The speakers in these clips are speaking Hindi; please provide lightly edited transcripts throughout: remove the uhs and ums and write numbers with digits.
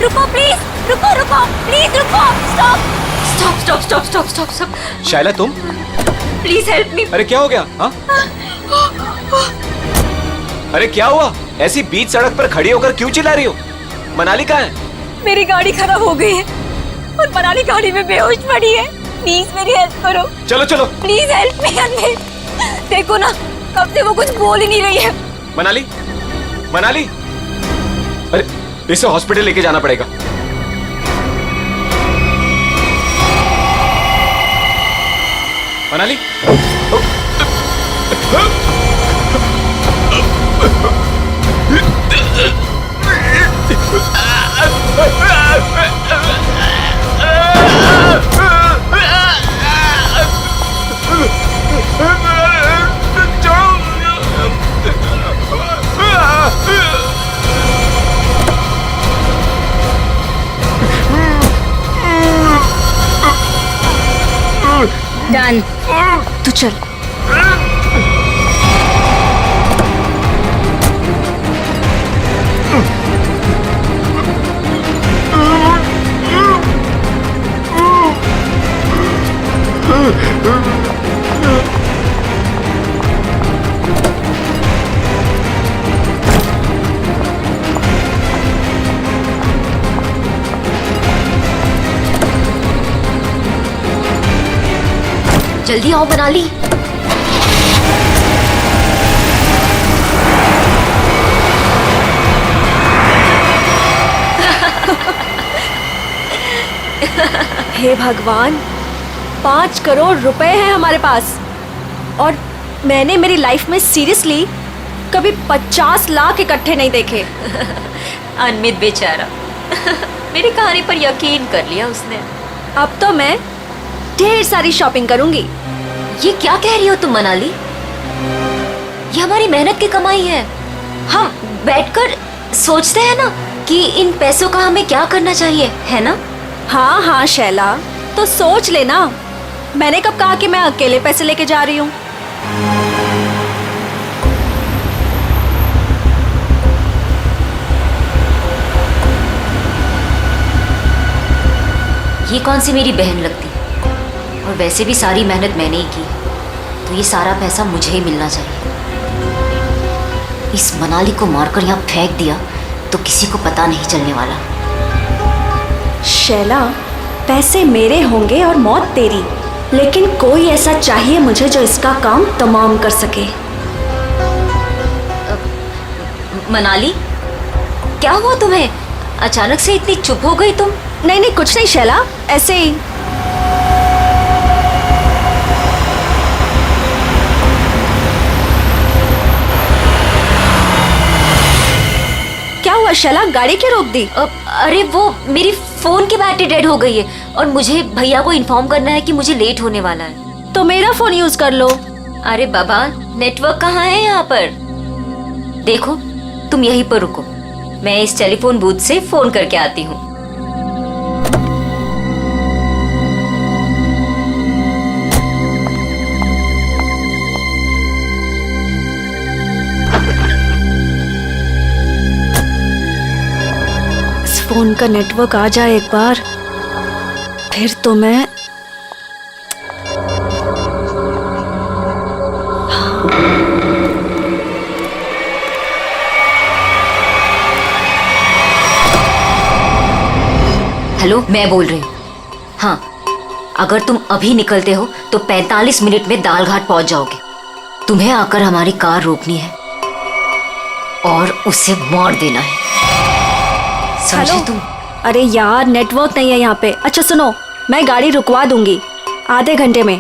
रुको प्लीज, रुको रुको प्लीज रुको, stop stop stop stop stop stop stop. शायला तुम? Please help me. अरे क्या हो गया? हाँ? अरे क्या हुआ? ऐसी बीच सड़क पर खड़ी होकर क्यों चिल्ला रही हो? मनाली कहाँ है? मेरी गाड़ी खराब हो गई है और मनाली गाड़ी में बेहोश पड़ी है। प्लीज मेरी हेल्प करो। चलो चलो प्लीज हेल्प मी अनमेल। देखो ना, कब से वो कुछ बोल ही नहीं रही है। मनाली, मनाली, अरे इसे हॉस्पिटल लेके जाना पड़ेगा। मनाली, डन, तू चल। जल्दी आओ मनाली। हे भगवान, 5 करोड़ रुपए हैं हमारे पास और मैंने मेरी लाइफ में सीरियसली कभी 50 लाख इकट्ठे नहीं देखे। अनमित बेचारा मेरी कहानी पर यकीन कर लिया उसने। अब तो मैं ढेर सारी शॉपिंग करूंगी। ये क्या कह रही हो तुम मनाली? ये हमारी मेहनत की कमाई है। हम बैठकर सोचते हैं ना कि इन पैसों का हमें क्या करना चाहिए, है ना? हाँ हाँ शैला, तो सोच लेना। मैंने कब कहा कि मैं अकेले पैसे लेके जा रही हूँ? ये कौन सी मेरी बहन लगती, और वैसे भी सारी मेहनत मैंने ही की, तो ये सारा पैसा मुझे ही मिलना चाहिए। इस मनाली को मारकर यहाँ फेंक दिया तो किसी को पता नहीं चलने वाला। शैला, पैसे मेरे होंगे और मौत तेरी, लेकिन कोई ऐसा चाहिए मुझे जो इसका काम तमाम कर सके। मनाली, क्या हुआ तुम्हें? अचानक से इतनी चुप हो गई तुम? नहीं नहीं, कुछ नहीं शैला, ऐसे ही। क्या हुआ शैला, गाड़ी क्यों रोक दी? अरे वो मेरी फोन की बैटरी डेड हो गई है और मुझे भैया को इन्फॉर्म करना है कि मुझे लेट होने वाला है। तो मेरा फोन यूज कर लो। अरे बाबा, नेटवर्क कहाँ है यहाँ पर? देखो, तुम यहीं पर रुको, मैं इस टेलीफोन बूथ से फोन करके आती हूँ। फोन का नेटवर्क आ जाए एक बार, फिर तो मैं। हेलो, मैं बोल रही हूँ। हाँ, अगर तुम अभी निकलते हो तो 45 मिनट में दालघाट पहुंच जाओगे। तुम्हें आकर हमारी कार रोकनी है और उसे मार देना है, समझे तुम? अरे यार, नेटवर्क नहीं है यहाँ पे। अच्छा सुनो, मैं गाड़ी रुकवा दूंगी आधे घंटे में,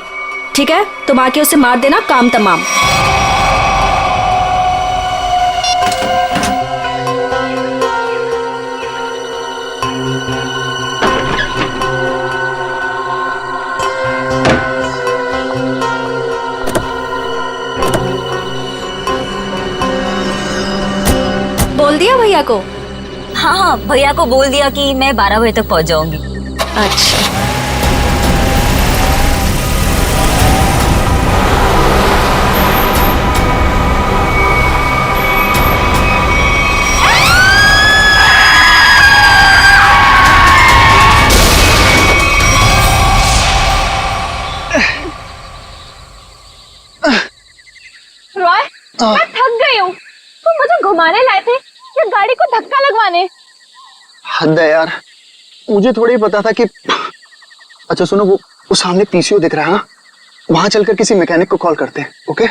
ठीक है? तुम आके उसे मार देना, काम तमाम। बोल दिया भैया को? हाँ हाँ, भैया को बोल दिया कि मैं 12 बजे तक पहुंच जाऊंगी। अच्छा। मैं थक गई हूँ। तुम मुझे घुमाने लाए थे या गाड़ी को धक्का लगवाने? हद है यार, मुझे थोड़ी पता था कि अच्छा सुनो, वो सामने पीसीओ दिख रहा है ना, वहां चलकर किसी मैकेनिक को कॉल करते हैं। ओके?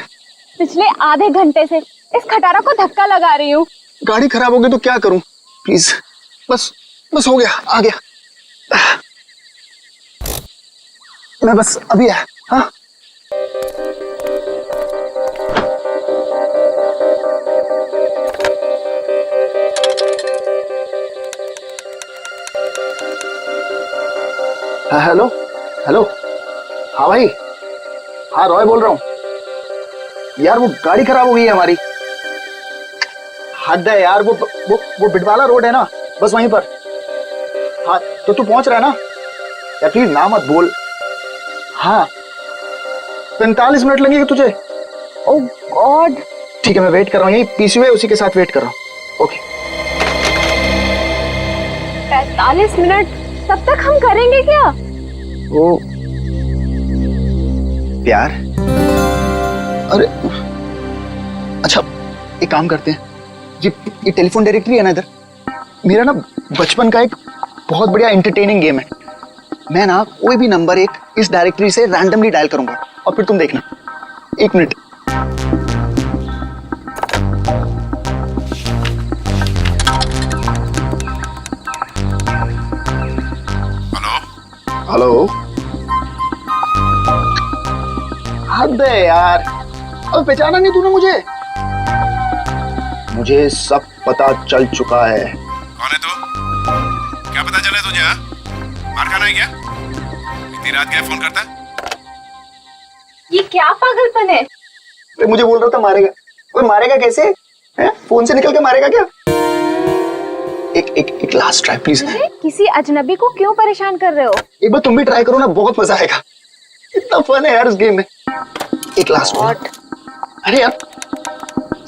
पिछले आधे घंटे से इस खटारा को धक्का लगा रही हूँ। गाड़ी खराब हो गई तो क्या करूं? प्लीज बस हो गया, आ गया मैं, बस अभी है। हाँ हेलो हेलो, हाँ भाई, हाँ रॉय बोल रहा हूँ यार। वो गाड़ी खराब हो गई है हमारी। हद है यार, वो बिटवाला रोड है ना, बस वहीं पर। हाँ तो तू पहुंच रहा है ना यार? प्लीज ना मत बोल। हाँ 45 मिनट लगेंगे तुझे? ओह गॉड। ठीक है, मैं वेट कर रहा हूँ, यही पीसीओ है, उसी के साथ वेट कर रहा हूँ। Okay 45 minute? तब तक हम करेंगे क्या? ओ प्यार, अरे अच्छा एक काम करते हैं, ये टेलीफोन डायरेक्टरी है ना इधर, मेरा ना बचपन का एक बहुत बढ़िया एंटरटेनिंग गेम है। मैं ना कोई भी नंबर एक इस डायरेक्टरी से रैंडमली डायल करूंगा और फिर तुम देखना। 1 मिनट। हेलो, हद है यार, अब पहचाना नहीं तूने मुझे? मुझे सब पता चल चुका है। कौन है तू? क्या पता चला तुझे? मार खाना है क्या? इतनी रात क्या फोन करता? ये क्या पागलपन है? मुझे बोल रहा था मारेगा। ओए मारेगा कैसे? हैं? फोन से निकल के मारेगा क्या? एक लास्ट ट्राई प्लीज। किसी अजनबी को क्यों परेशान कर रहे हो? एक बार तुम भी ट्राई करो ना, बहुत मजा आएगा। इतना फन है यार इस गेम में। एक लास्ट बार। अरे यार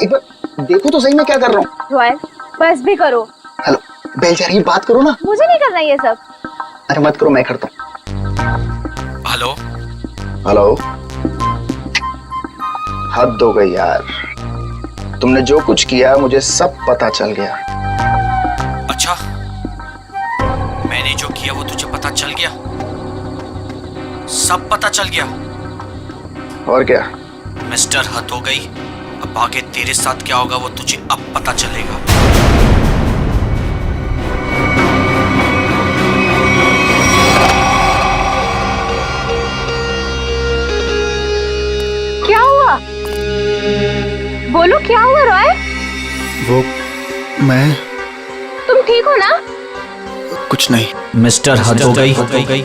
एक बार देखो तो सही मैं क्या कर रहा हूँ। रॉयल बस भी करो। हेलो बेल जा रही है, बात करो ना। मुझे नहीं करना ये सब। अरे मत करो, मैं करता हूँ। हेलो हेलो, हद हो गई यार, तुमने जो कुछ किया मुझे सब पता चल गया। अच्छा, मैंने जो किया वो तुझे पता चल गया? सब पता चल गया? और क्या? मिस्टर हद हो गई, अब आगे तेरे साथ क्या होगा वो तुझे अब पता चलेगा। क्या हुआ? बोलो क्या हुआ रॉय? वो मैं तुम ठीक हो ना? कुछ नहीं। मिस्टर हद हो गई,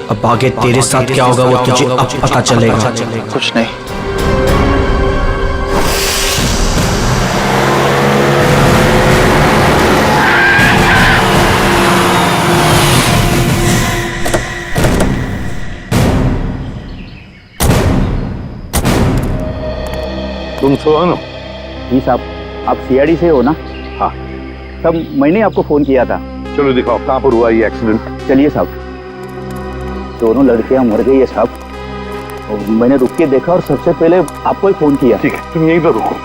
अब आगे तेरे साथ क्या होगा वो तुझे अब पता चलेगा। कुछ नहीं। तुम सोहन हो? जी साहब, आप सीआईडी से हो ना? हाँ। तब मैंने आपको फोन किया था। चलो दिखाओ कहाँ पर हुआ ये एक्सीडेंट। चलिए साहब। दोनों लड़कियां मर गई है साहब, और मैंने रुक के देखा और सबसे पहले आपको ही फोन किया। ठीक है, तुम यहीं पर रुको।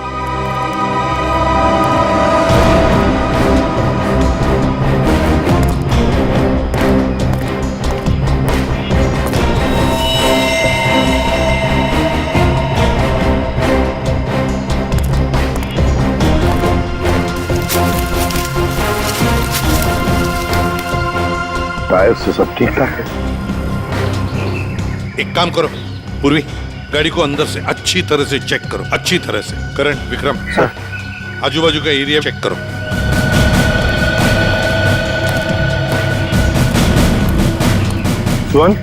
टायर से सब ठीक ठाक है। एक काम करो पूर्वी, गाड़ी को अंदर से अच्छी तरह से चेक करो, अच्छी तरह से। करण, विक्रम सर, आजू बाजू का एरिया चेक करो। सुन,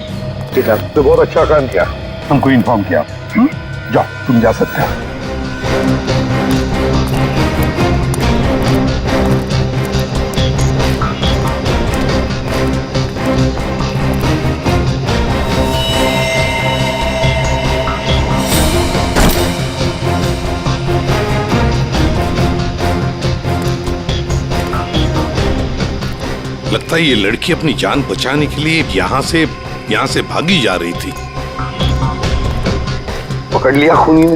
ठीक है, तो बहुत अच्छा काम किया, हमको इन्फॉर्म किया। जाओ, तुम जा सकते हो। लगता है ये लड़की अपनी जान बचाने के लिए यहाँ से भागी जा रही थी। पकड़ लिया खूनी ने।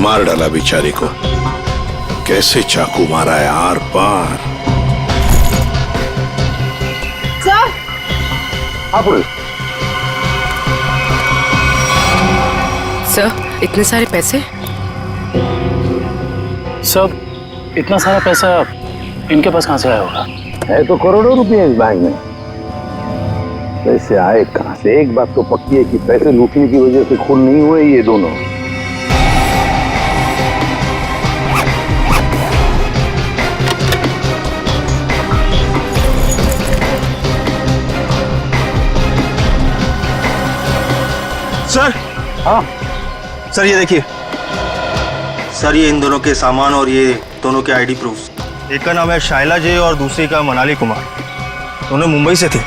मार डाला बेचारे को। कैसे चाकू मारा है आर पार। सर हाँ पुलिस। सर इतने सारे पैसे? सब इतना सारा पैसा इनके पास कहाँ से आया होगा? है तो करोड़ों रुपए इस बैंक में। पैसे आए कहाँ से? एक बात तो पक्की है कि पैसे लूटने की वजह से खून नहीं हुए ये दोनों। सर। हाँ सर ये देखिए सर, ये इन दोनों के सामान और ये दोनों के आईडी प्रूफ। एक का नाम है शाइला जे और दूसरे का मनाली कुमार। दोनों मुंबई से थे।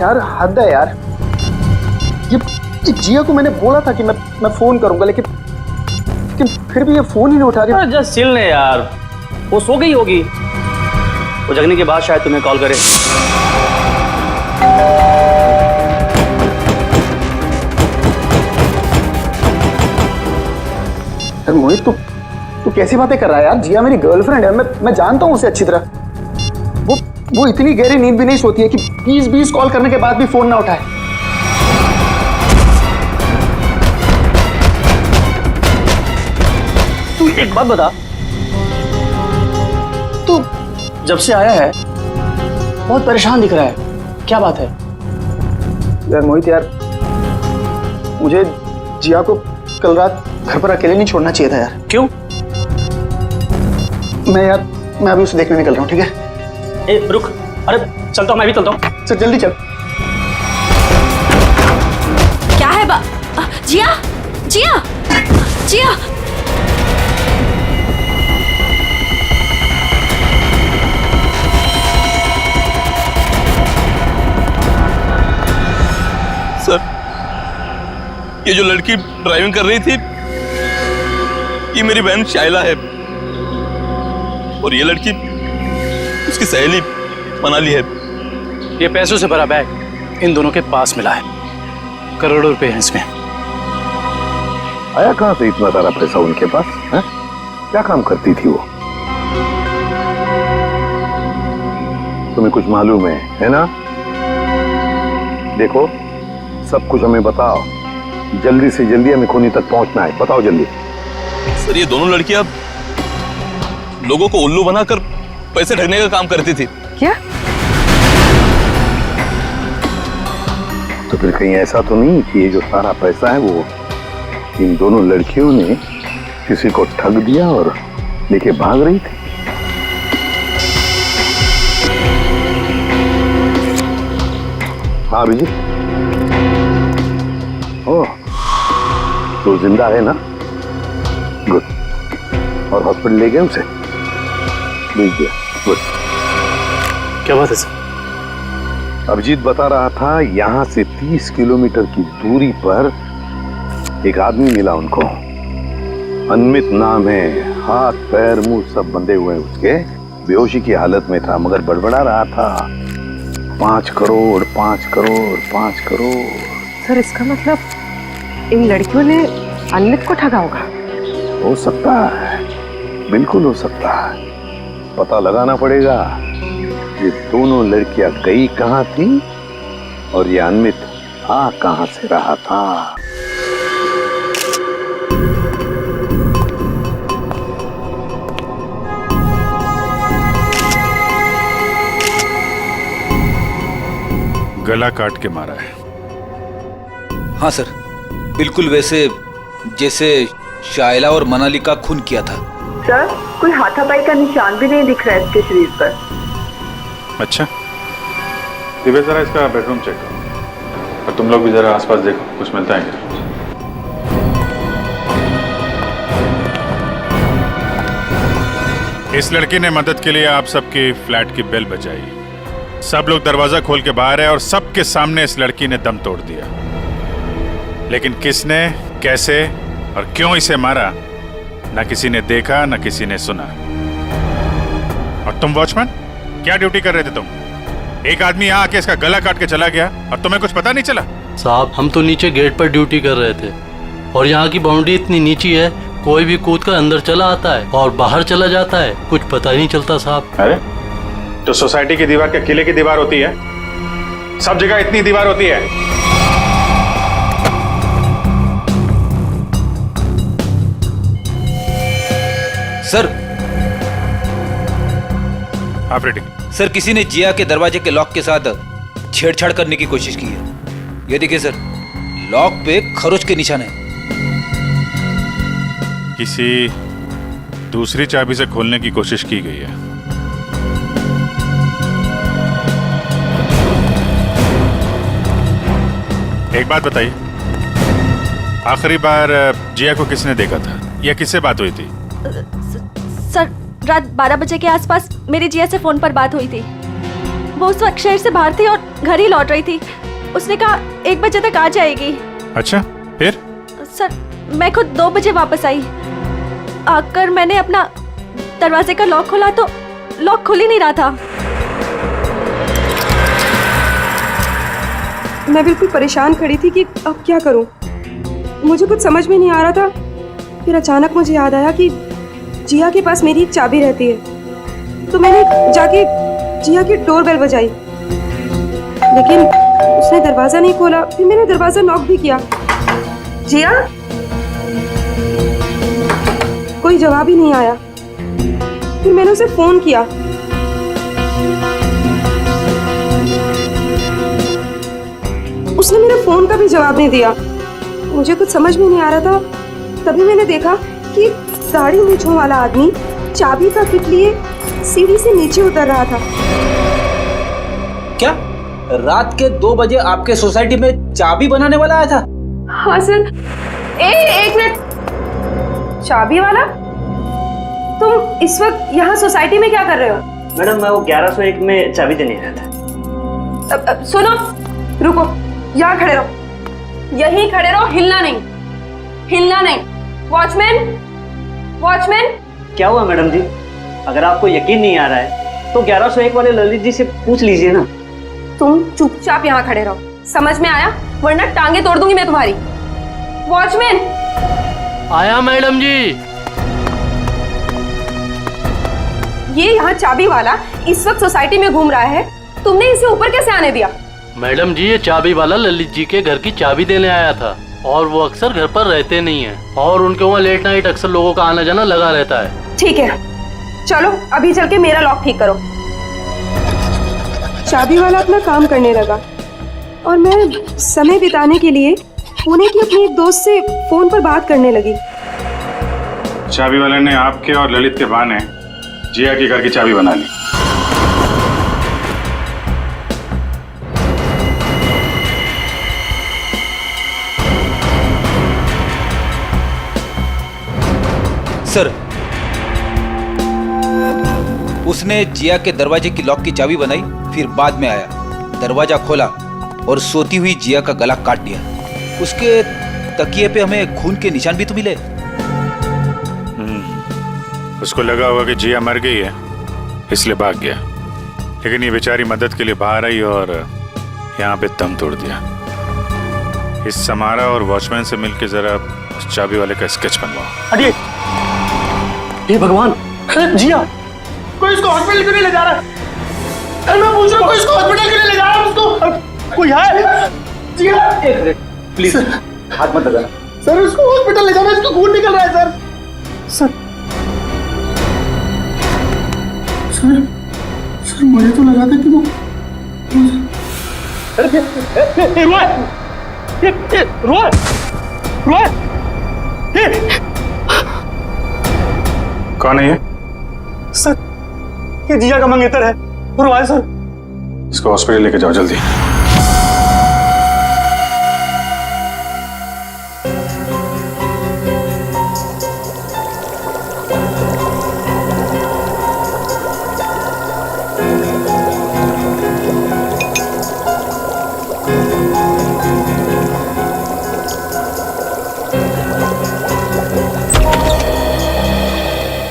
यार हद है यार। ये जिया को मैंने बोला था कि मैं फोन करूंगा, लेकिन फिर भी ये फोन ही नहीं उठा रही। जस्ट चिल ने यार, वो सो गई होगी। वो जगने के बाद शायद तुम्हें कॉल करे। यार मोहित, तू कैसी बातें कर रहा है यार? जिया मेरी गर्लफ्रेंड है, मैं जानता हूँ उसे अच्छी तरह। वो इतनी गहरी नींद भी नहीं सोती है कि 20 कॉल करने के बाद भी फोन ना उठाए। तू एक बात बता, तू जब से आया है बहुत परेशान दिख रहा है, क्या बात है? यार मोहित यार, मुझे जिया को कल रात घर पर अकेले नहीं छोड़ना चाहिए था यार। क्यों? मैं अभी उसे देखने निकल रहा हूँ, ठीक है? ए रुक, अरे चलता हूँ, मैं भी चलता हूँ। चल जल्दी चल। क्या है जिया जिया जिया। सर, ये जो लड़की ड्राइविंग कर रही थी ये मेरी बहन शाइला है, और ये लड़की उसकी सहेली मनाली है। ये पैसों से भरा बैग इन दोनों के पास मिला है। करोड़ों रुपए हैं इसमें। आया कहाँ से इतना सारा पैसा उनके पास है? क्या काम करती थी वो? तुम्हें कुछ मालूम है ना? देखो, सब कुछ हमें बताओ। जल्दी से जल्दी हमें खूनी तक पहुंचना है। बताओ जल्दी। सर, ये दोनों लड़कियां लोगों को उल्लू बनाकर पैसे ठगने का काम करती थी। क्या? तो फिर कहीं ऐसा तो नहीं कि ये जो सारा पैसा है वो इन दोनों लड़कियों ने किसी को ठग दिया और लेके भाग रही थी? हाँ अभिजीत, ओह, तो जिंदा है ना? गुड। और हॉस्पिटल ले गए उसे? भेज दिया। गुड। क्या बात है सर? अभिजीत बता रहा था यहाँ से 30 किलोमीटर की दूरी पर एक आदमी मिला उनको। अनमित नाम है, हाथ पैर मुंह सब बंधे हुए उसके। बेहोशी की हालत में था मगर बड़बड़ा रहा था 5 करोड़ 5 करोड़ 5 करोड़। सर, इसका मतलब इन लड़कियों ने अनमित को ठगा होगा। हो सकता है, बिल्कुल हो सकता है। पता लगाना पड़ेगा ये दोनों लड़कियां गई कहाँ थी और ये अनमित आ कहाँ से रहा था। गला काट के मारा है। हाँ सर, बिल्कुल वैसे जैसे शाइला और मनाली का खून किया था। सर, कोई हाथापाई का निशान भी नहीं दिख रहा है इसके शरीर पर। अच्छा, दिव्या जरा इसका बेडरूम चेक करो और तुम लोग भी जरा आसपास देखो, कुछ मिलता है क्या? इस लड़की ने मदद के लिए आप सबके फ्लैट की बेल बजाई। सब लोग दरवाजा खोल के बाहर है और सबके सामने इस लड़की ने दम तोड़ दिया। लेकिन किसने, कैसे और क्यों इसे मारा, ना किसी ने देखा ना किसी ने सुना। और तुम वॉचमैन, क्या ड्यूटी कर रहे थे तुम? एक आदमी यहाँ आके इसका गला काट के चला गया और तुम्हें कुछ पता नहीं चला? साहब हम तो नीचे गेट पर ड्यूटी कर रहे थे और यहाँ की बाउंड्री इतनी नीची है, कोई भी कूद कर अंदर चला आता है और बाहर चला जाता है, कुछ पता ही नहीं चलता साहब। अरे तो सोसाइटी की दीवार क्या किले की दीवार होती है? सब जगह इतनी दीवार होती है? सर ऑपरेटिंग सर, किसी ने जिया के दरवाजे के लॉक के साथ छेड़छाड़ करने की कोशिश की है। ये देखिए सर, लॉक पे खरोच के निशान है। किसी दूसरी चाबी से खोलने की कोशिश की गई है। एक बात बताइए, आखिरी बार जिया को किसने देखा था या किससे बात हुई थी? सर, रात 12 बजे के आसपास मेरी जिया से फोन पर बात हुई थी। वो उस वक्त शहर से बाहर थी और घर ही लौट रही थी। उसने कहा 1 बजे तक आ जाएगी। अच्छा, फिर? सर, मैं खुद 2 बजे वापस आई। आकर मैंने अपना दरवाजे का लॉक खोला तो लॉक खुल ही नहीं रहा था। मैं बिल्कुल परेशान खड़ी थी कि अब क्या करूं। मुझे कुछ समझ में नहीं आ रहा था। फिर अचानक मुझे याद आया कि जिया के पास मेरी एक चाबी रहती है, तो मैंने जाके जिया की डोरबेल बजाई, लेकिन उसने दरवाजा नहीं खोला। फिर मैंने दरवाजा नॉक भी किया। जिया, कोई जवाब ही नहीं आया। फिर मैंने उसे फोन किया। उसने मेरे फोन का भी जवाब नहीं दिया। मुझे कुछ समझ में नहीं आ रहा था। तभी मैंने देखा कि दाढ़ी मूंछों वाला आदमी चाबी का किट लिए सीढ़ी से नीचे उतर रहा था। क्या रात के 2 बजे आपके सोसाइटी में चाबी बनाने वाला आया था? हाँ सर। एक मिनट, चाबी वाला? तुम इस वक्त यहाँ सोसाइटी में क्या कर रहे हो? मैडम मैं वो 1101 में चाबी देने आया था। सुनो, रुको, यहाँ खड़े रहो, यहीं खड़े रहो, हिलना नहीं, हिलना नहीं। Watchman, watchman. क्या हुआ मैडम जी? अगर आपको यकीन नहीं आ रहा है तो 1101 वाले ललित जी से पूछ लीजिए ना। तुम चुपचाप यहाँ खड़े रहो, समझ में आया? वरना टांगे तोड़ दूंगी मैं तुम्हारी। वॉचमैन। आया मैडम जी। ये यहाँ चाबी वाला इस वक्त सोसाइटी में घूम रहा है, तुमने इसे ऊपर कैसे आने दिया? मैडम जी, ये चाबी वाला ललित जी के घर की चाबी देने आया था और वो अक्सर घर पर रहते नहीं हैं और उनके वहाँ लेट नाइट अक्सर लोगों का आना जाना लगा रहता है। ठीक है, चलो अभी चल के मेरा लॉक ठीक करो। चाबी वाला अपना काम करने लगा और मैं समय बिताने के लिए पुणे की अपनी एक दोस्त से फोन पर बात करने लगी। चाबी वाले ने आपके और ललित के बहाने जिया के घर की चाबी बना ली। सर, उसने जिया के दरवाजे की लॉक की चाबी बनाई, फिर बाद में आया, दरवाजा खोला और सोती हुई जिया का गला काट दिया। उसके तकिए पे हमें खून के निशान भी तो मिले। उसको लगा होगा कि जिया मर गई है, इसलिए भाग गया। लेकिन ये बेचारी मदद के लिए बाहर आई और यहाँ पे दम तोड़ दिया। इस समारा और वॉचमैन से मिलके जरा उस चाबी वाले का स्केच बनवाओ। हटिए। हे भगवान, जिया, कोई इसको हॉस्पिटल क्यों नहीं ले जा रहा? मैं पूछ रहा हूँ, कोई इसको हॉस्पिटल क्यों नहीं ले जा रहा? उसको कोई है? जिया, एक मिनट प्लीज, हाथ मत लगाना। सर उसको हॉस्पिटल ले जाना, इसको खून निकल रहा है सर। सर मुझे तो लगा था कि वो कौन है ये? सर ये जिया का मंगेतर है। रोए सर। इसको हॉस्पिटल लेके जाओ जल्दी।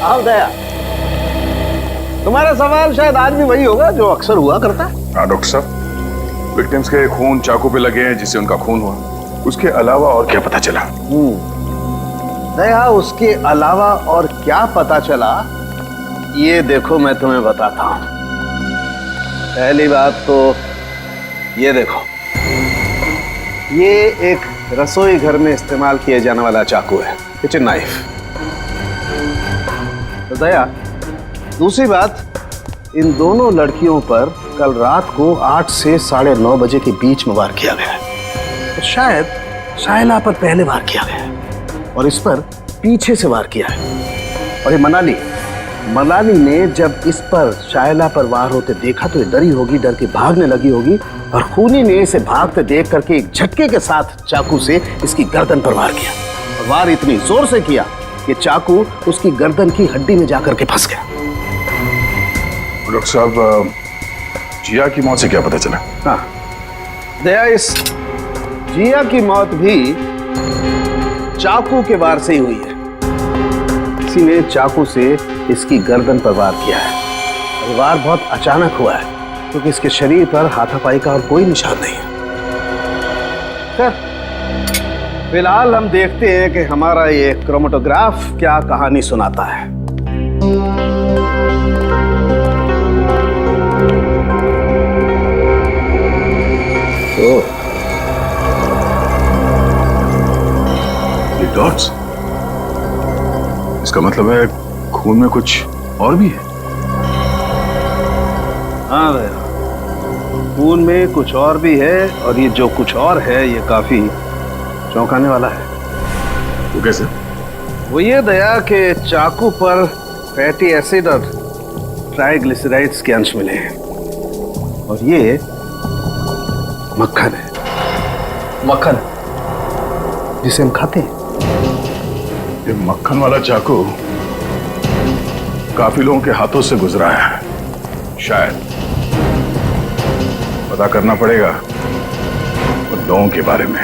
आओ दया, तुम्हारा सवाल शायद आज भी वही होगा जो अक्सर हुआ करता है। हाँ डॉक्टर साहब, विक्टिम्स के खून चाकू पे लगे हैं जिससे उनका खून हुआ, उसके अलावा और क्या पता चला? दया, उसके अलावा और क्या पता चला ये देखो मैं तुम्हें बताता हूं। पहली बात तो ये देखो, ये एक रसोई घर में इस्तेमाल किए जाने वाला चाकू है, किचन नाइफ। तो दया, दूसरी बात, इन दोनों लड़कियों पर कल रात को 8 से 9:30 बजे के बीच में वार किया गया है। तो शायद शाइला पर पहले वार किया गया है और इस पर पीछे से वार किया है। और ये मनाली ने जब इस पर शाइला पर वार होते देखा तो ये डरी होगी, डर के भागने लगी होगी और खूनी ने इसे भागते देख करके एक झटके के साथ चाकू से इसकी गर्दन पर वार किया। और वार इतनी जोर से किया कि चाकू उसकी गर्दन की हड्डी में जाकर के फंस गया। डॉक्टर साहब, जिया की मौत से क्या पता चला? हाँ दया, इस जिया की मौत भी चाकू के वार से ही हुई है। किसी ने चाकू से इसकी गर्दन पर वार किया है और वार बहुत अचानक हुआ है क्योंकि इसके शरीर पर हाथापाई का और कोई निशान नहीं है। खैर, फिलहाल हम देखते हैं कि हमारा ये क्रोमेटोग्राफ क्या कहानी सुनाता है। तो ये डॉट्स, इसका मतलब है खून में कुछ और भी है। हाँ भैया, खून में कुछ और भी है और ये जो कुछ और है ये काफी चौंकाने वाला है। वो कैसे? वो ये दया के चाकू पर फैटी एसिड और ट्राइग्लिसराइड्स के अंश मिले हैं और ये मक्खन है। मक्खन जिसे हम खाते हैं। ये मक्खन वाला चाकू काफी लोगों के हाथों से गुजरा है। शायद पता करना पड़ेगा उन लोगों के बारे में।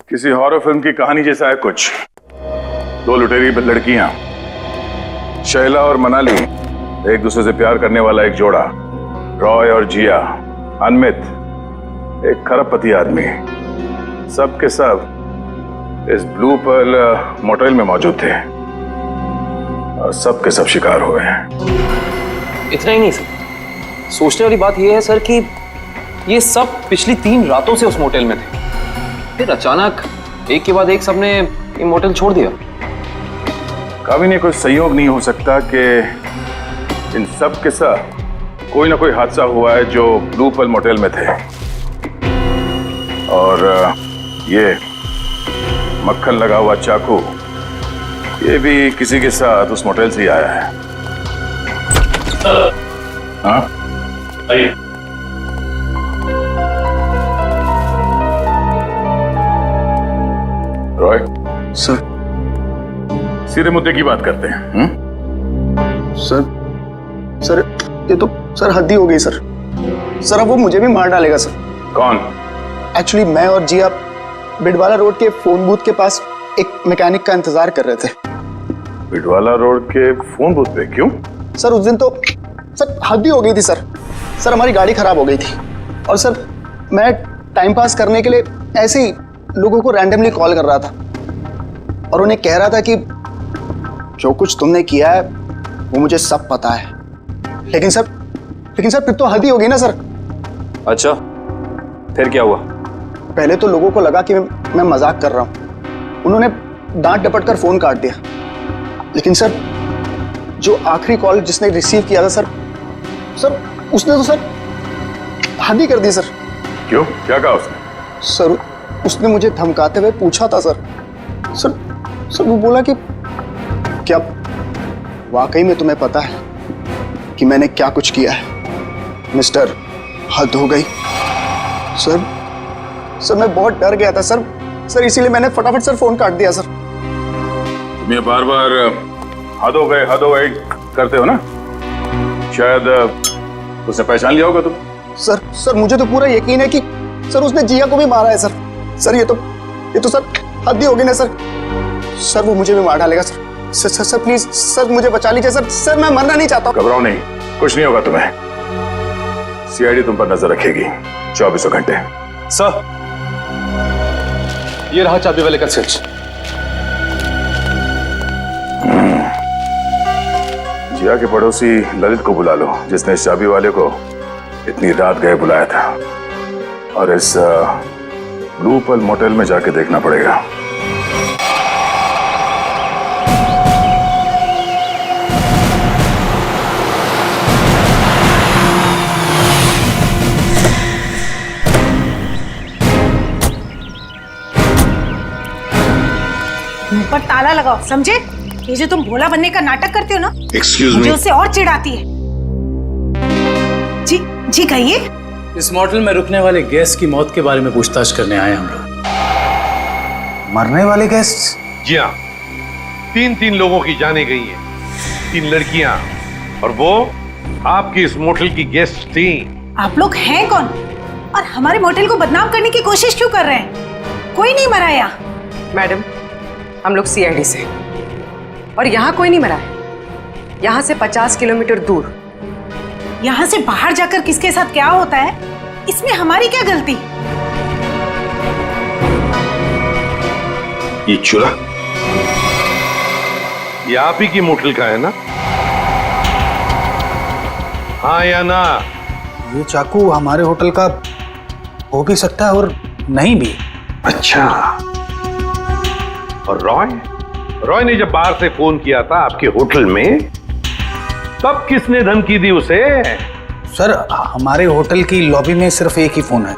किसी हॉरर फिल्म की कहानी जैसा है कुछ। 2 लुटेरी लड़कियां, शैला और मनाली, एक दूसरे से प्यार करने वाला एक जोड़ा, रॉय और जिया, अनमित, एक खरबपति आदमी, सब के सब इस ब्लू पर्ल मोटेल में मौजूद थे और सब के सब शिकार हुए हैं। इतना ही नहीं सर, सोचने वाली बात यह है सर कि ये सब पिछली 3 रातों से उस मोटेल में थे, फिर अचानक एक के बाद एक सबने ये मोटेल छोड़ दिया। कभी नहीं कोई संयोग नहीं हो सकता कि इन सब के साथ कोई ना कोई हादसा हुआ है जो ब्लू पर्ल मोटेल में थे और ये मक्खन लगा हुआ चाकू ये भी किसी के साथ उस मोटेल से ही आया है। हाँ आइए। रॉय सर, सीधे मुद्दे की बात करते हैं। सर ये तो सर हद ही हो गई सर। सर अब वो मुझे भी मार डालेगा सर। कौन? एक्चुअली मैं और जिया बिडवाला रोड के फोन बूथ के पास एक मैकेनिक का इंतजार कर रहे थे। बिडवाला रोड के फोन बूथ पे? क्यों? सर उस दिन तो सर हद ही हो गई थी सर। सर हमारी गाड़ी खराब हो गई थी और सर मैं टाइम पास करने के लिए ऐसे ही लोगों को रैंडमली कॉल कर रहा था और उन्हें कह रहा था कि जो कुछ तुमने किया है वो मुझे सब पता है। लेकिन सर फिर तो हद ही होगी ना सर। अच्छा, फिर क्या हुआ? पहले तो लोगों को लगा कि मैं मजाक कर रहा हूं। उन्होंने डांट डपट कर फोन काट दिया। लेकिन सर जो आखिरी कॉल जिसने रिसीव किया था सर उसने तो सर हद ही कर दी सर। क्यों? क्या कहा उसने? सर उसने मुझे धमकाते हुए पूछा था सर वो बोला कि क्या वाकई में तुम्हें पता है कि मैंने क्या कुछ किया है? मिस्टर, हद हो गई। सर मैं बहुत डर गया था सर इसीलिए मैंने फटाफट सर फोन काट दिया सर। तुम ये बार बार हद हो गए करते हो ना? शायद उसने पहचान लिया होगा तुम। सर मुझे तो पूरा यकीन है कि सर उसने जिया को भी मारा है सर। सर ये तो सर हद ही होगी ना सर। सर वो मुझे भी मार डालेगा सर। सर प्लीज सर मुझे बचा लीजिए सर। सर मैं मरना नहीं चाहता। घबराओ नहीं, कुछ नहीं होगा तुम्हें। सीआईडी तुम पर नजर रखेगी 24 घंटे। सर ये रहा चाबी वाले का स्विच। जिया के पड़ोसी ललित को बुला लो, जिसने इस चाबी वाले को इतनी रात गए बुलाया था। और इस ब्लू पल मोटेल में जाके देखना पड़ेगा। मुंह पर ताला लगाओ, समझे? ये जो तुम भोला बनने का नाटक करते हो ना, एक्सक्यूज मुझे उससे और चिढ़ाती है। जी कहिए। इस मॉडल में रुकने वाले गैस की मौत के बारे में पूछताछ करने आए हम लोग। मरने वाले गेस्ट? जी हाँ, 3 लोगों की जाने गई है, 3 लड़कियां, और वो आपकी इस मोटल की गेस्ट थी। आप लोग हैं कौन और हमारे मोटेल को बदनाम करने की कोशिश क्यों कर रहे हैं? कोई नहीं मरा यहाँ। मैडम हम लोग सीआईडी से, और यहाँ कोई नहीं मरा है। यहाँ से 50 किलोमीटर दूर। यहाँ से बाहर जाकर किसके साथ क्या होता है, इसमें हमारी क्या गलती? ये चूल्हा ये आप ही की मोटल का है ना? हाँ या ना? ये चाकू हमारे होटल का हो भी सकता है और नहीं भी। अच्छा, और रॉय ने जब बाहर से फोन किया था आपके होटल में, तब किसने धमकी दी उसे? सर हमारे होटल की लॉबी में सिर्फ एक ही फोन है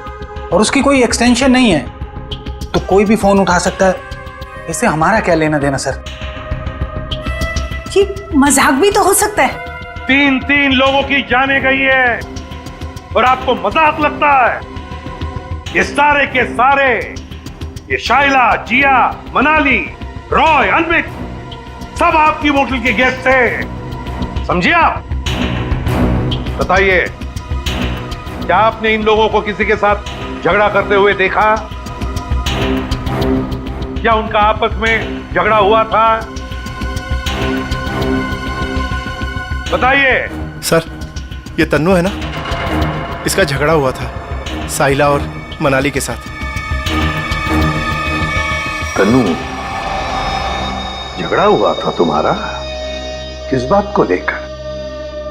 और उसकी कोई एक्सटेंशन नहीं है, तो कोई भी फोन उठा सकता है। इससे हमारा क्या लेना देना सर? ये मजाक भी तो हो सकता है। 3 लोगों की जाने गई है और आपको मजाक लगता है? ये सारे के सारे, ये शाइला, जिया, मनाली, रॉय, अनमित, सब आपकी मोटल के गेस्ट थे, समझिए आप? बताइए, क्या आपने इन लोगों को किसी के साथ झगड़ा करते हुए देखा? क्या उनका आपस में झगड़ा हुआ था? बताइए। सर ये तन्नू है ना, इसका झगड़ा हुआ था साहिला और मनाली के साथ। तन्नू, झगड़ा हुआ था तुम्हारा? किस बात को लेकर?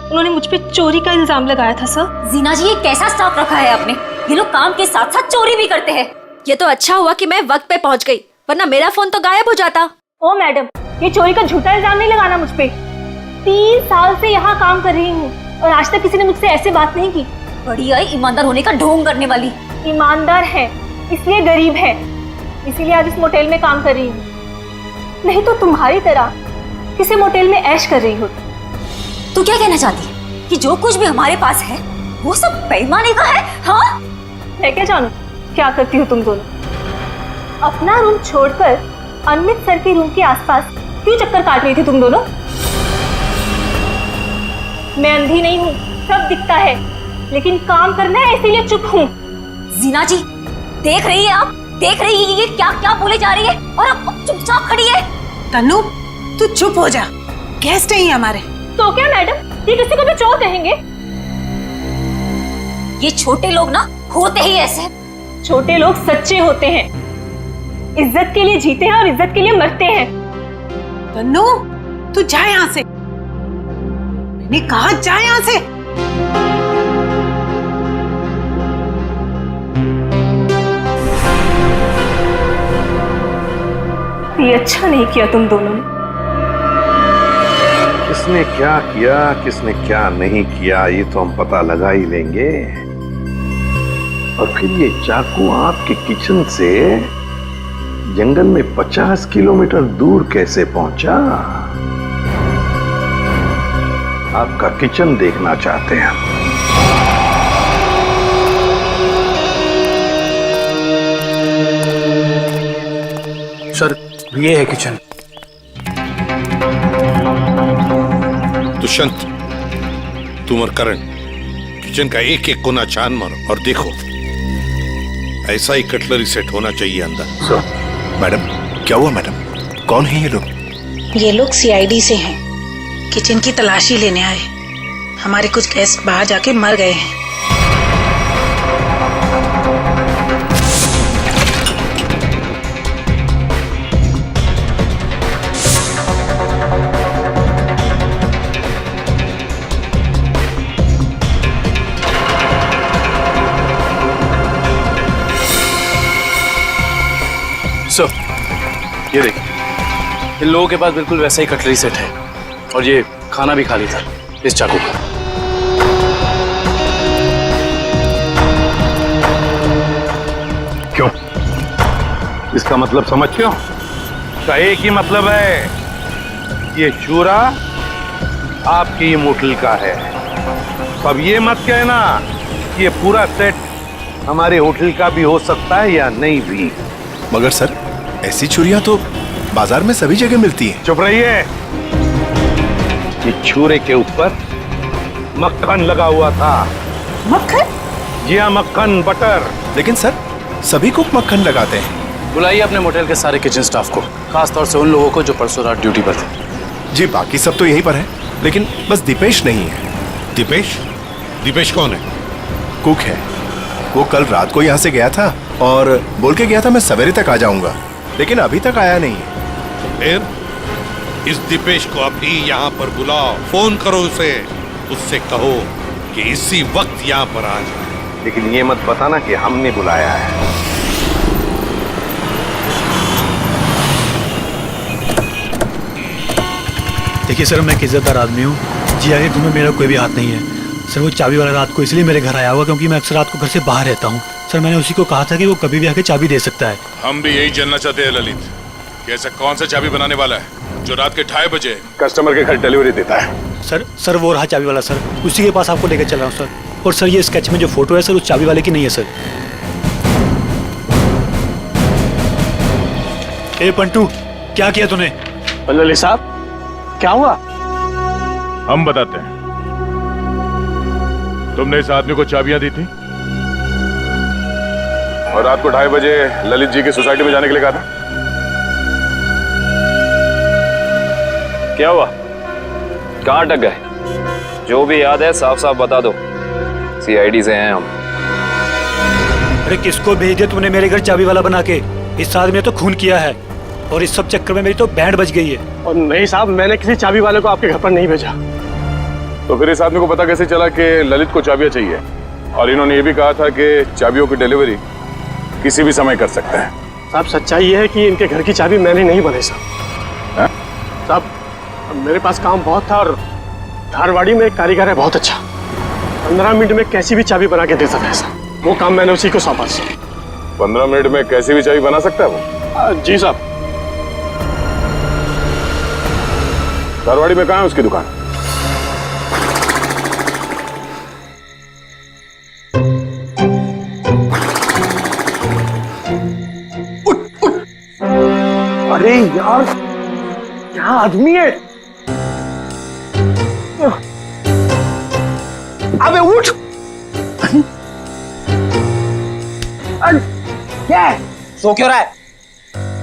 उन्होंने मुझ पे चोरी का इल्जाम लगाया था सर। जीना जी, ये कैसा स्टाफ रखा है आपने? ये लोग काम के साथ साथ चोरी भी करते हैं। ये तो अच्छा हुआ कि मैं वक्त पे पहुंच गई, वरना मेरा फोन तो गायब हो जाता। ओ मैडम, ये चोरी का झूठा इल्जाम नहीं लगाना मुझ पे। 3 साल से यहाँ काम कर रही हूँ और आज तक किसी ने मुझसे ऐसे बात नहीं की। बड़ी आई ईमानदार होने का ढोंग करने वाली। ईमानदार है इसलिए गरीब है, इसीलिए आज इस मोटेल में काम कर रही हूँ, नहीं तो तुम्हारी तरह किसी मोटेल में ऐश कर रही होती। तू क्या कहना चाहती है कि जो कुछ भी हमारे पास है वो सब बेईमानी का है? हाँ, मैं क्या जानूं क्या करती हो तुम दोनों? अपना रूम छोड़कर अनमित सर के रूम के आसपास क्यों चक्कर काट रही थी तुम दोनों? मैं अंधी नहीं हूँ, सब दिखता है, लेकिन काम करना है इसीलिए चुप हूँ। जीना जी, देख रही है आप? देख रही है ये क्या क्या बोले जा रही है और अब चुपचाप खड़ी है। तन्नू तू चुप हो जा, गेस्ट है हमारे। तो क्या मैडम, ये किसी को भी चोर कहेंगे? ये छोटे लोग ना होते ही ऐसे। छोटे लोग सच्चे होते हैं, इज्जत के लिए जीते हैं और इज्जत के लिए मरते हैं। तन्नू तू जा यहाँ से, मैंने कहा जा यहाँ से। ये अच्छा नहीं किया तुम दोनों ने। किसने क्या किया, किसने क्या नहीं किया, ये तो हम पता लगा ही लेंगे। और फिर ये चाकू आपके किचन से जंगल में 50 किलोमीटर दूर कैसे पहुंचा? आपका किचन देखना चाहते हैं हम। सर ये है किचन। दुष्यंत, तुम और करण किचन का एक एक कोना छान मारो और देखो ऐसा ही कटलरी सेट होना चाहिए अंदर। मैडम क्या हुआ मैडम? कौन है ये लोग? ये लोग सीआईडी से हैं। किचन की तलाशी लेने आए। हमारे कुछ गेस्ट बाहर जाके मर गए हैं। सर, ये देखिए, इन लोगों के पास बिल्कुल वैसा ही कटलरी सेट है और ये खाना भी खाली था इस चाकू पर। क्यों? इसका मतलब समझते हो? इसका एक ही मतलब है, ये चूरा आपकी होटल का है। अब ये मत कहना कि ये पूरा सेट हमारे होटल का भी हो सकता है या नहीं भी। मगर सर, ऐसी छुरियां तो बाजार में सभी जगह मिलती हैं। चुप रहिए। ये छुरे के ऊपर मक्खन लगा हुआ था। मक्खन? जी हाँ, मक्खन, बटर। लेकिन सर, सभी कुक मक्खन लगाते हैं। बुलाइए अपने मोटेल के सारे किचन स्टाफ को, खास तौर से उन लोगों को जो परसों रात ड्यूटी पर थे। जी, बाकी सब तो यहीं पर है, लेकिन बस दीपेश नहीं है। दीपेश? दीपेश कौन है? कुक है। वो कल रात को यहाँ से गया था और बोल के गया था मैं सवेरे तक आ जाऊंगा, लेकिन अभी तक आया नहीं है। फिर इस दीपेश को अभी यहाँ पर बुलाओ, फोन करो उसे, उससे कहो कि इसी वक्त यहाँ पर आ जाए। लेकिन ये मत बताना कि हमने बुलाया है। देखिए सर, मैं एक इज्जतदार आदमी हूँ। जिया के घर में मेरा कोई भी हाथ नहीं है सर। वो चाबी वाला रात को इसलिए मेरे घर आया हुआ क्योंकि मैं अक्सर रात को घर से बाहर रहता हूँ सर। मैंने उसी को कहा था कि वो कभी भी आके चाबी दे सकता है। हम भी यही जानना चाहते हैं ललित कि ऐसा कौन सा चाबी बनाने वाला है जो रात के 2:30 बजे कस्टमर के घर डिलीवरी देता है। सर वो रहा चाबी वाला सर, उसी के पास आपको लेकर चल रहा हूँ सर। और सर, ये स्केच में जो फोटो है सर, उस चाबी वाले की नहीं है सर। ए पंटू, क्या किया तूने? ललित साहब, क्या हुआ? हम बताते हैं। तुमने इस आदमी को चाबियां दी थी और रात को 2:30 बजे ललित जी की सोसाइटी में जाने के लिए कहा था। क्या हुआ? कहाँ अटक गए? जो भी याद है साफ साफ बता दो। सीआईडी से हैं हम। अरे किसको भेज दिया तूने मेरे घर चाबी वाला बना के? इस आदमी ने तो खून किया है और इस सब चक्कर में मेरी तो बैंड बज गई है। और नहीं साहब, मैंने किसी चाबी वाले को आपके घर पर नहीं भेजा। तो फिर इस आदमी को पता कैसे चला कि ललित को चाबियां चाहिए? और इन्होंने ये भी कहा था कि चाबियों की डिलीवरी किसी भी समय कर सकते हैं। साहब, सच्चाई ये है कि इनके घर की चाबी मैंने नहीं बनाई साहब। साहब, मेरे पास काम बहुत था और धारवाड़ी में एक कारीगर है बहुत अच्छा, 15 मिनट में कैसी भी चाबी बना के दे सकता है साहब। वो काम मैंने उसी को सौंपा। 15 मिनट में कैसी भी चाबी बना सकता है वो? जी साहब। धारवाड़ी में कहाँ है उसकी दुकान? अरे यार, क्या आदमी है? अबे उठ! क्या है? सो क्यों रहा है?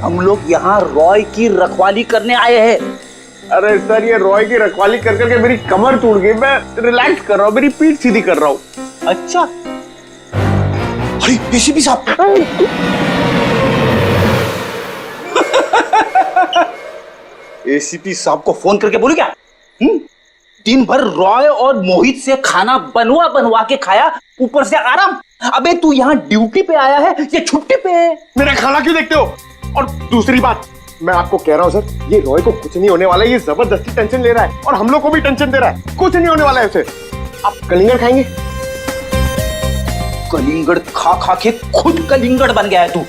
हम लोग यहाँ रॉय की रखवाली करने आए हैं। अरे सर, ये रॉय की रखवाली कर करके मेरी कमर टूट गई। मैं रिलैक्स कर रहा हूँ, मेरी पीठ सीधी कर रहा हूँ। अच्छा। अरे एसीपी साहब! एसीपी साहब को फोन करके बोलू क्या? दिन भर रॉय और मोहित से खाना बनवा बनवा के खाया, ऊपर से आराम। अबे तू यहाँ ड्यूटी पे आया है या छुट्टी पे है? मेरा खाना क्यों देखते हो? और दूसरी बात, मैं आपको कह रहा हूँ सर, ये रॉय को कुछ नहीं होने वाला है। ये जबरदस्ती टेंशन ले रहा है और हम लोग को भी टेंशन दे रहा है। कुछ नहीं होने वाला है उसे। आप कलिंगड़ खाएंगे? कलिंगड़ खा खा के खुद कलिंगड़ बन गया है तू।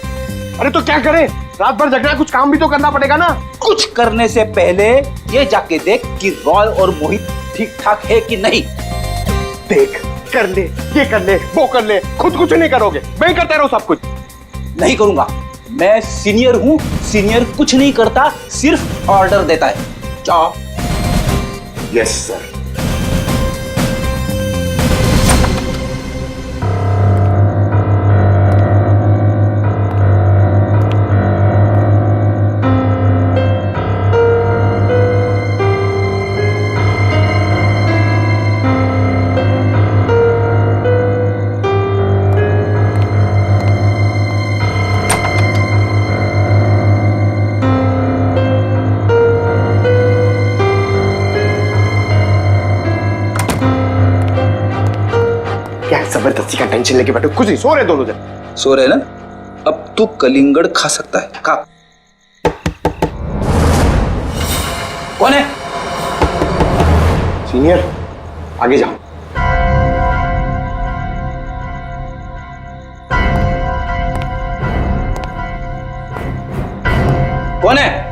अरे तो क्या करे? रात भर जगना है, कुछ काम भी तो करना पड़ेगा ना। कुछ करने से पहले ये जाके देख कि रॉय और मोहित ठीक ठाक है कि नहीं। देख, कर ले, ये कर ले, वो कर ले, खुद कुछ नहीं करोगे। मैं ही करता रहूं सब कुछ? नहीं करूंगा। मैं सीनियर हूं, सीनियर कुछ नहीं करता, सिर्फ ऑर्डर देता है। जाओ। Yes sir. जबरदस्ती का टेंशन लेके बैठे, कुछ नहीं, सो रहे दोनों जन। सो रहे ना? अब तू कलिंगड़ खा सकता है, खा। कौन है? सीनियर, आगे जाओ। कौन है?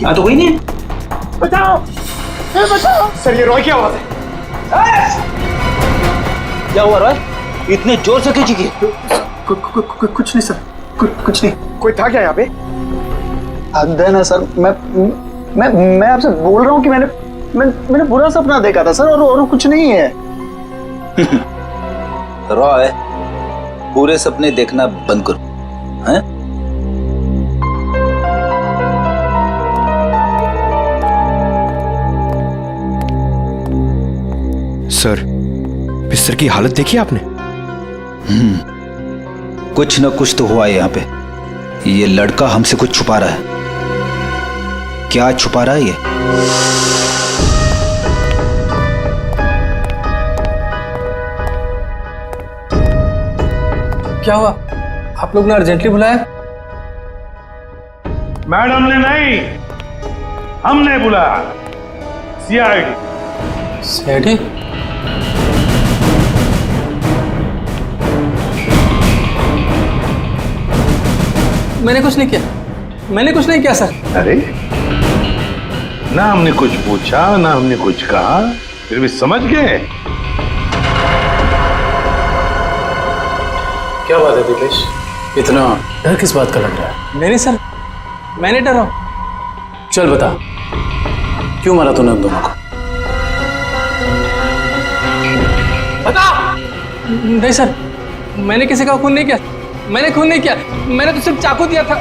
यहाँ तो कोई नहीं है। बचाओ, बचाओ। सर ये रॉय की आवाज है। क्या हुआ रॉय? इतने जोर से क्यों चीखी? कुछ नहीं सर, कुछ नहीं। कोई था क्या यहाँ पे? हद है ना सर, मैं आपसे बोल रहा हूँ कि मैंने बुरा सपना देखा था सर, और कुछ नहीं है। रॉय, पूरे सपने देखना बंद करो, हैं? सर, बिस्तर की हालत देखी आपने? कुछ न कुछ तो हुआ है यहाँ पे। ये लड़का हमसे कुछ छुपा रहा है। क्या छुपा रहा है ये? क्या हुआ? आप लोग ने अर्जेंटली बुलाया? मैडम ने नहीं, हमने बुलाया। सीआईडी। सीआईडी? मैंने कुछ नहीं किया, मैंने कुछ नहीं किया सर। अरे ना हमने कुछ पूछा ना हमने कुछ कहा, फिर भी समझ गए। क्या बात है दिपेश, इतना डर किस बात का लग रहा है? नहीं सर, मैंने डरा। चल बता, क्यों मारा तूने उन दोनों को? बता। नहीं सर, मैंने किसी का खून नहीं किया, मैंने खून नहीं किया, मैंने तो सिर्फ चाकू दिया था।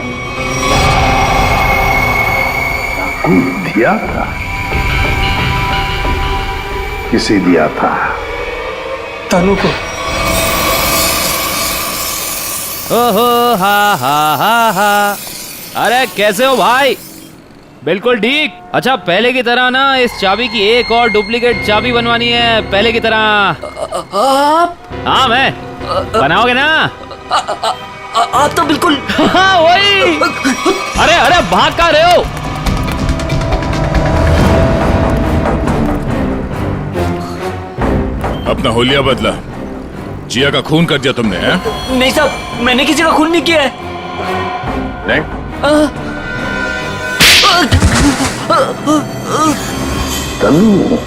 चाकू दिया था? किसे दिया था? तनु को। ओहो हा हा हा हा। अरे कैसे हो भाई? बिल्कुल ठीक। अच्छा पहले की तरह ना इस चाबी की एक और डुप्लीकेट चाबी बनवानी है, पहले की तरह। आप? हाँ मैं। बनाओगे ना? आप तो बिल्कुल। हाँ वही। अरे अरे भाग कहाँ रहे हो? अपना होलिया बदला। जिया का खून कर दिया तुमने, हैं? नहीं साहब, मैंने किसी का खून नहीं किया है। नहीं? तनु।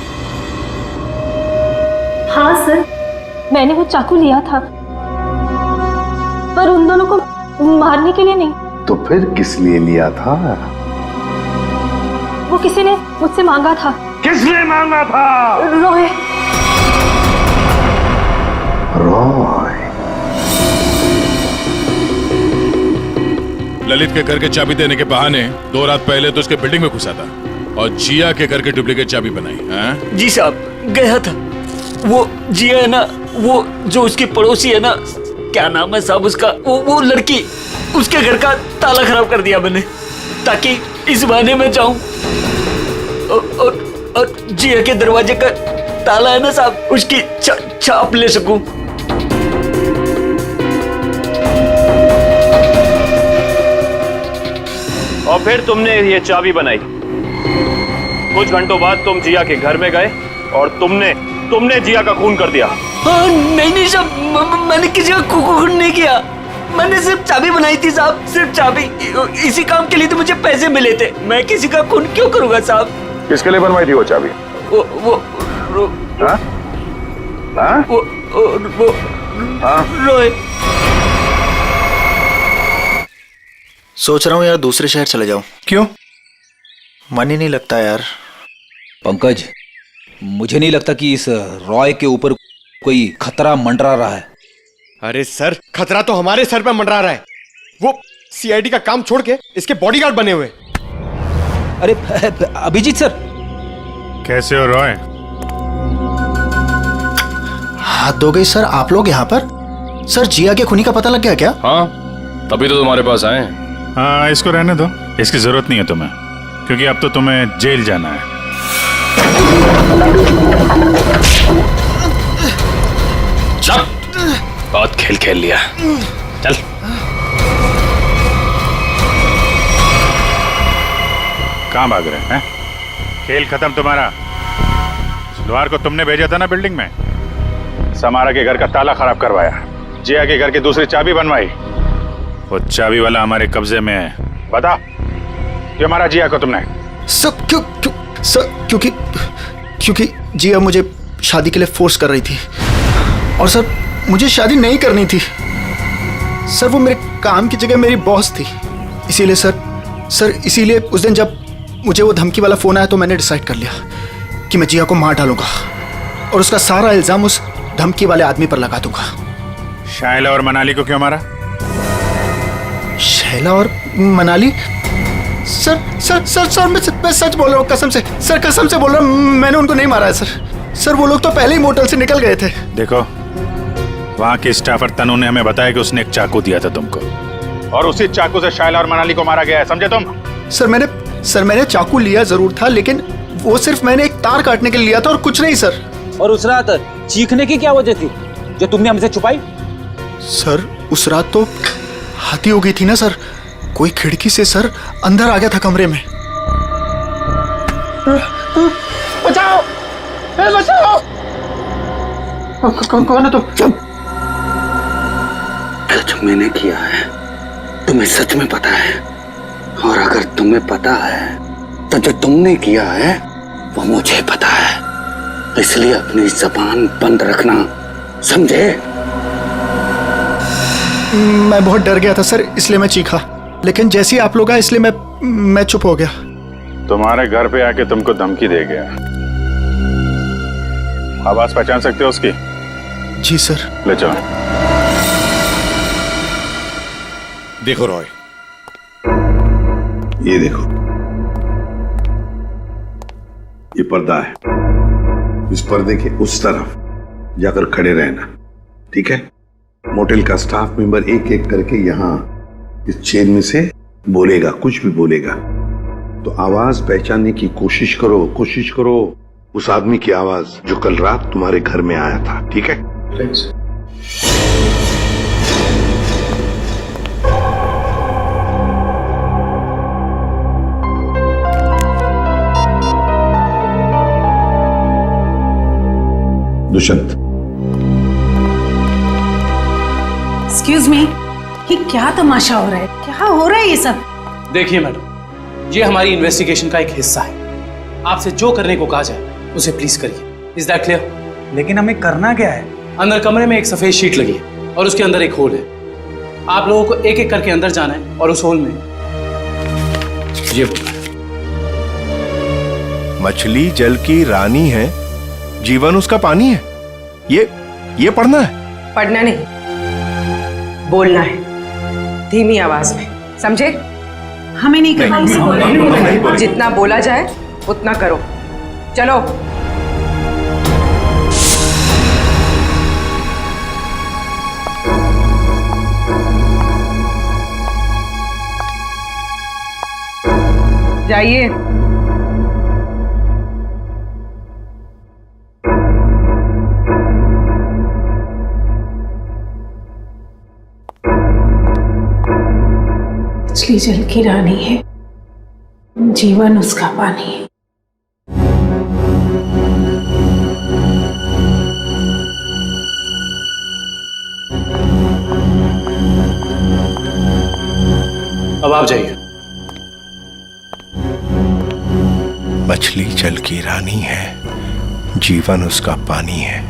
हाँ सर, मैंने वो चाकू लिया था, पर उन दोनों को मारने के लिए नहीं। तो फिर किस लिए लिया था? वो किसी ने मुझसे मांगा था। किसने मांगा था? रॉय। रॉय। ललित के घर के चाबी देने के बहाने 2 रात पहले तो उसके बिल्डिंग में घुसा था और जिया के घर के डुप्लीकेट चाबी बनाई, हैं? जी साहब, गया था। वो जिया है ना, वो जो उसकी पड़ोसी है ना, क्या नाम है साहब उसका, वो लड़की, उसके घर का ताला खराब कर दिया मैंने, ताकि इस बहाने में जाऊं और जिया के दरवाजे का ताला है ना साहब, उसकी छाप ले सकूं। और फिर तुमने ये चाबी बनाई। कुछ घंटों बाद तुम जिया के घर में गए और तुमने जिया का खून कर दिया। नहीं साहब, मैंने किसी का खून नहीं किया, मैंने सिर्फ चाबी बनाई थी साहब, सिर्फ चाबी। इसी काम के लिए तो मुझे पैसे मिले थे, मैं किसी का खून क्यों करूंगा साहब? किसके लिए बनवाई थी वो चाबी? रोए। सोच रहा हूँ यार दूसरे शहर चले जाऊं। क्यों? मन ही नहीं लगता यार। पंकज, मुझे नहीं लगता कि इस रॉय के ऊपर कोई खतरा मंडरा रहा है। अरे सर, खतरा तो हमारे सर पे मंडरा रहा है। वो सीआईडी का काम छोड़ के इसके बॉडीगार्ड बने हुए। अरे अभिजीत सर। कैसे हो रॉय? हद हो गई सर, आप लोग यहाँ पर? सर जिया के खूनी का पता लग गया क्या? हाँ, तभी तो तुम्हारे पास आए। हाँ, इसको रहने दो, इसकी जरूरत नहीं है तुम्हें, क्योंकि अब तो तुम्हें जेल जाना है। चल, बहुत खेल खेल लिया, चल। कहाँ भाग रहे हैं? खेल खत्म तुम्हारा। लोहार को तुमने भेजा था ना बिल्डिंग में, समारा के घर का ताला खराब करवाया, जिया के घर की दूसरी चाबी बनवाई। वो चाबी वाला हमारे कब्जे में है। बता, क्यों मारा जिया को तुमने? सर क्योंकि जिया मुझे शादी के लिए फोर्स कर रही थी, और सर मुझे शादी नहीं करनी थी। सर वो मेरे काम की जगह मेरी बॉस थी, इसीलिए सर इसीलिए उस दिन जब मुझे वो धमकी वाला फोन आया तो मैंने डिसाइड कर लिया कि मैं जिया को मार डालूंगा और उसका सारा इल्जाम उस धमकी वाले आदमी पर लगा दूंगा। शायला और मनाली को क्यों मारा? शैला और मनाली? सर मैं सच बोल रहा हूँ, कसम से सर, कसम से बोल रहा हूँ, मैंने उनको नहीं मारा है सर। वो लोग तो पहले ही मोटल से निकल गए थे। देखो, वहाँ के स्टाफर तनु ने हमें बताया कि उसने एक चाकू दिया था तुमको, और उसी चाकू से शायला और मनाली को मारा गया है, समझे तुम? सर मैंने चाकू लिया जरूर था, लेकिन वो सिर्फ मैंने एक तार काटने के लिए लिया था और कुछ नहीं सर। और उस रात चीखने की क्या वजह थी जो तुमने हमसे छुपाई? सर उस रात तो हाथी हो गई थी ना सर, कोई खिड़की से सर अंदर आ गया था कमरे में। बचाओ, बचाओ! कौन है तुम? जो मैंने किया है तुम्हें सच में पता है, और अगर तुम्हें पता है तो जो तुमने किया है वो मुझे पता है, इसलिए अपनी जबान बंद रखना, समझे? मैं बहुत डर गया था सर, इसलिए मैं चीखा, लेकिन जैसे ही आप लोग आए इसलिए मैं चुप हो गया। तुम्हारे घर पे आके तुमको धमकी दे गया। आवाज पहचान सकते हो उसकी? जी सर। ले चलो। देखो रॉय, ये देखो, ये पर्दा है, इस पर्दे के उस तरफ जाकर खड़े रहना, ठीक है? मोटेल का स्टाफ मेंबर एक एक करके यहाँ इस चेन में से बोलेगा, कुछ भी बोलेगा तो आवाज पहचानने की कोशिश करो उस आदमी की आवाज जो कल रात तुम्हारे घर में आया था, ठीक है? दुष्यंत। एक्सक्यूज मी, ये क्या तमाशा हो रहा है? क्या हो रहा है ये सब? देखिए मैडम, ये हमारी इन्वेस्टिगेशन का एक हिस्सा है। आपसे जो करने को कहा जाए उसे प्लीज करिए। Is that clear? लेकिन हमें करना क्या है? अंदर कमरे में एक सफेद शीट लगी है और उसके अंदर एक होल है। आप लोगों को एक एक करके अंदर जाना है और उस होल में ये बोलना है, मछली जल की रानी है, जीवन उसका पानी है। ये पढ़ना है? पढ़ना नहीं, बोलना है, धीमी आवाज में, समझे? हमें नहीं करना। जितना बोला जाए उतना करो। चलो। जाइए। मछली जल की रानी है, जीवन उसका पानी है। अब आप जाइए। मछली जल की रानी है, जीवन उसका पानी है।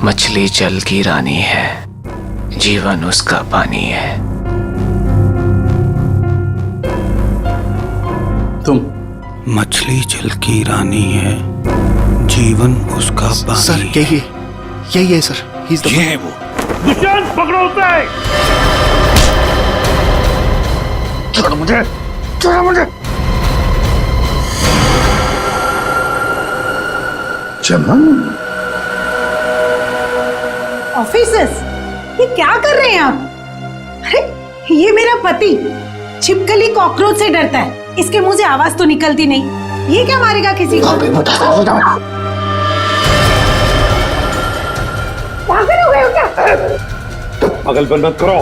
मछली जल की रानी है, जीवन उसका पानी है। तुम? मछली जल की रानी है, जीवन उसका पानी। सर यही है सर, ये है वो। दुष्यंत, पकड़ो उसे! छोड़ो मुझे, छोड़ो मुझे! चमन, ऑफिसर्स, ये क्या कर रहे हैं आप? अरे ये मेरा पति छिपकली कॉकरोच से डरता है, इसके मुंह से आवाज तो निकलती नहीं, ये क्या मारेगा किसी को? पागल हो गए हो क्या? पागलपन मत करो,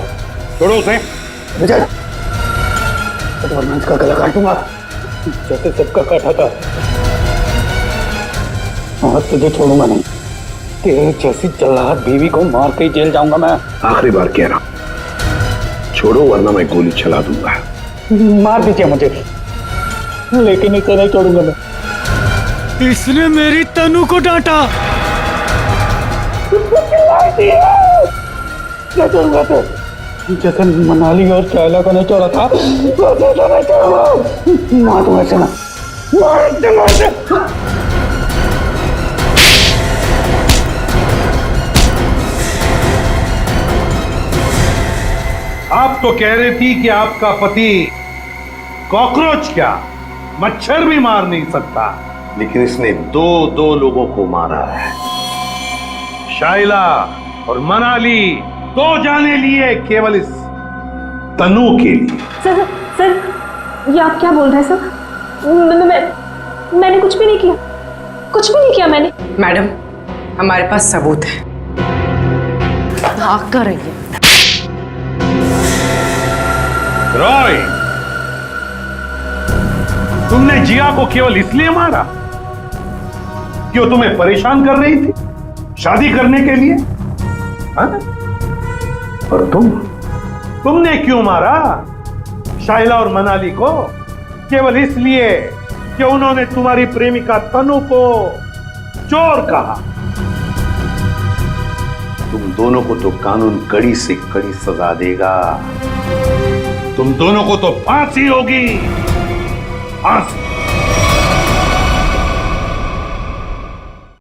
छोड़ो उसे। विजय, वरना इसका गला काटूंगा जैसे सबका काटा था। आज तुझे छोड़ूंगा नहीं, तेरे जैसी जल्लाद बीवी को मार के ही जेल जाऊंगा मैं। आखिरी बार कह रहा हूं, छोड़ो वरना मैं गोली चला दूंगा। मार दीजिए मुझे, लेकिन इसे नहीं छोड़ूंगा मैं। इसने मेरी तनु को डांटा। क्या छोड़ूंगा तो? जैसे मनाली और चाइला को नहीं छोड़ा था, वैसे तो नहीं छोड़ूंगा। मार दूंगा इसे, मार दूंगा इसे। आप तो कह रही थी कि आपका पति कॉकरोच क्या मच्छर भी मार नहीं सकता, लेकिन इसने दो लोगों को मारा है। शाइला और मनाली, 2 जाने लिए केवल इस तनु के लिए। सर, ये आप क्या बोल रहे हैं सर? मैंने कुछ भी नहीं किया, कुछ भी नहीं किया मैंने। मैडम, हमारे पास सबूत है, भाग कर रही है। रॉय, तुमने जिया को केवल इसलिए मारा कि वो तुम्हें परेशान कर रही थी शादी करने के लिए, हाँ? और तुमने क्यों मारा शाइला और मनाली को? केवल इसलिए कि उन्होंने तुम्हारी प्रेमिका तनु को चोर कहा। तुम दोनों को तो कानून कड़ी से कड़ी सजा देगा। तुम दोनों को तो फांसी होगी, फांसी।